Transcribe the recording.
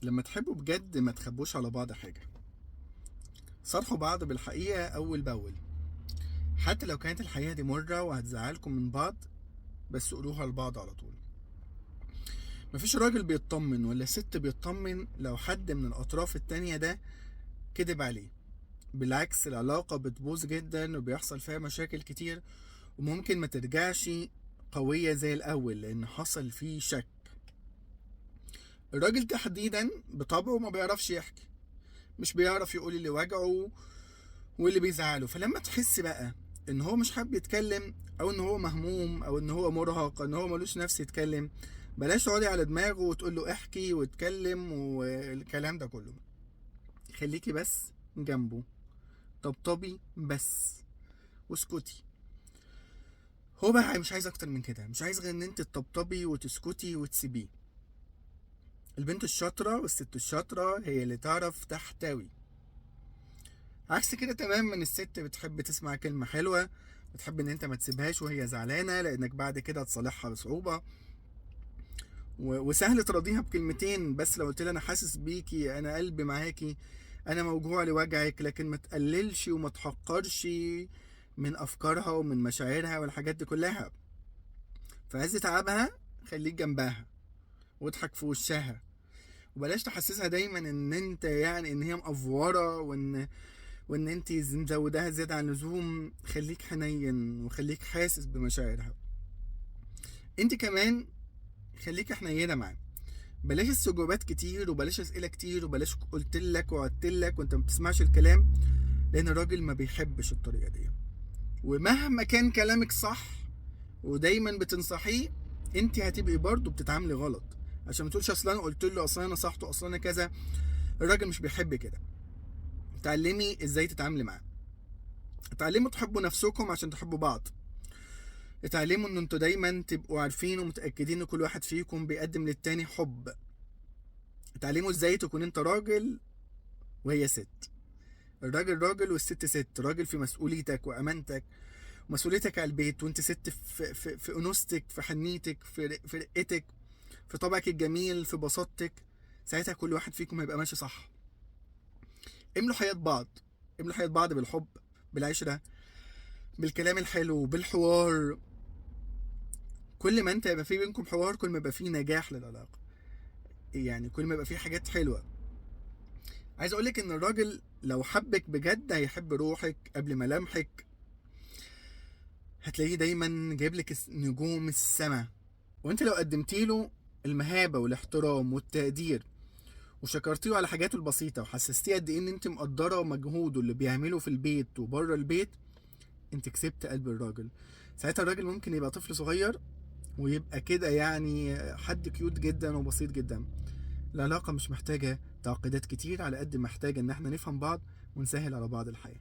لما تحبوا بجد ما تخبوش على بعض حاجة. صارحوا بعض بالحقيقة أول بأول، حتى لو كانت الحقيقة دي مرة وهتزعلكم من بعض، بس قولوها لبعض على طول. مفيش راجل بيطمن ولا ست بيطمن لو حد من الأطراف التانية ده كدب عليه. بالعكس، العلاقة بتبوظ جدا وبيحصل فيها مشاكل كتير، وممكن ما ترجعش قوية زي الأول لأن حصل فيه شك. الراجل تحديدا بطبعه ما بيعرفش يحكي، مش بيعرف يقول اللي وجعه واللي بيزعله. فلما تحس بقى ان هو مش حابب يتكلم، او ان هو مهموم، او ان هو مرهق، ان هو ملوش نفس يتكلم، بلاش تقعدي على دماغه وتقول له احكي واتكلم والكلام ده كله. خليكي بس جنبه، طبطبي بس واسكتي. هو بقى مش عايز اكتر من كده، مش عايز غير ان انت تطبطبي وتسكتي وتسيبيه. البنت الشاطرة والست الشاطرة هي اللي تعرف تحتوي. عكس كده تماما، الست بتحب تسمع كلمة حلوة، بتحب ان انت ما تسيبهاش وهي زعلانة، لانك بعد كده تصالحها بصعوبة. وسهل تراضيها بكلمتين بس، لو قلت لها انا حاسس بيكي، انا قلبي معاكي، انا موجوع لوجعك، لكن ما تقللش وما تحقرش من افكارها ومن مشاعرها والحاجات دي كلها. في عز تعبها خليك جنبها واضحك في وشها، وبلاش تحسسها دايما ان انت يعني ان هي مقفوره، وان انت مزوداها زياده عن اللزوم. خليك حنين وخليك حاسس بمشاعرها. انت كمان خليك حنينه معاه. بلاش استجوابات كتير، وبلاش اسئله كتير، وبلاش قلت لك وقعدت لك وانت ما بتسمعش الكلام، لان الراجل ما بيحبش الطريقه دي. ومهما كان كلامك صح ودايما بتنصحيه، انت هتبقي برضه بتتعاملي غلط. عشان ما تقولش اصلا انا قلت له، اصلا انا نصحته، اصلا انا كذا. الراجل مش بيحب كده. اتعلمي ازاي تتعاملي معاه. اتعلموا تحبوا نفسكم عشان تحبوا بعض. اتعلموا ان انتوا دايما تبقوا عارفين ومتأكدين ان كل واحد فيكم بيقدم للتاني حب. اتعلموا ازاي تكون انت راجل وهي ست. الراجل راجل والست ست. راجل في مسؤوليتك وامانتك ومسؤوليتك على البيت، وانت ست في انوثتك، في حنيتك، في رقتك، في طبعك الجميل، في بساطتك. ساعتها كل واحد فيكم هيبقى ماشي صح. املوا حياة بعض. املوا حياة بعض بالحب، بالعشرة، بالكلام الحلو، بالحوار. كل ما انت يبقى في بينكم حوار، كل ما يبقى في نجاح للعلاقة. يعني كل ما يبقى في حاجات حلوة. عايز اقولك ان الراجل لو حبك بجد هيحب روحك قبل ملامحك. هتلاقيه دايما جايب لك نجوم السما. وانت لو قدمتيله المهابة والاحترام والتقدير، وشكرتيه على حاجاته البسيطة، وحسستيه قد ايه ان انت مقدرة مجهوده اللي بيعمله في البيت وبره البيت، انت كسبت قلب الراجل. ساعتها الراجل ممكن يبقى طفل صغير ويبقى كده يعني حد كيوت جدا وبسيط جدا. العلاقة مش محتاجة تعقيدات كتير، على قد محتاجة ان احنا نفهم بعض ونسهل على بعض الحياة.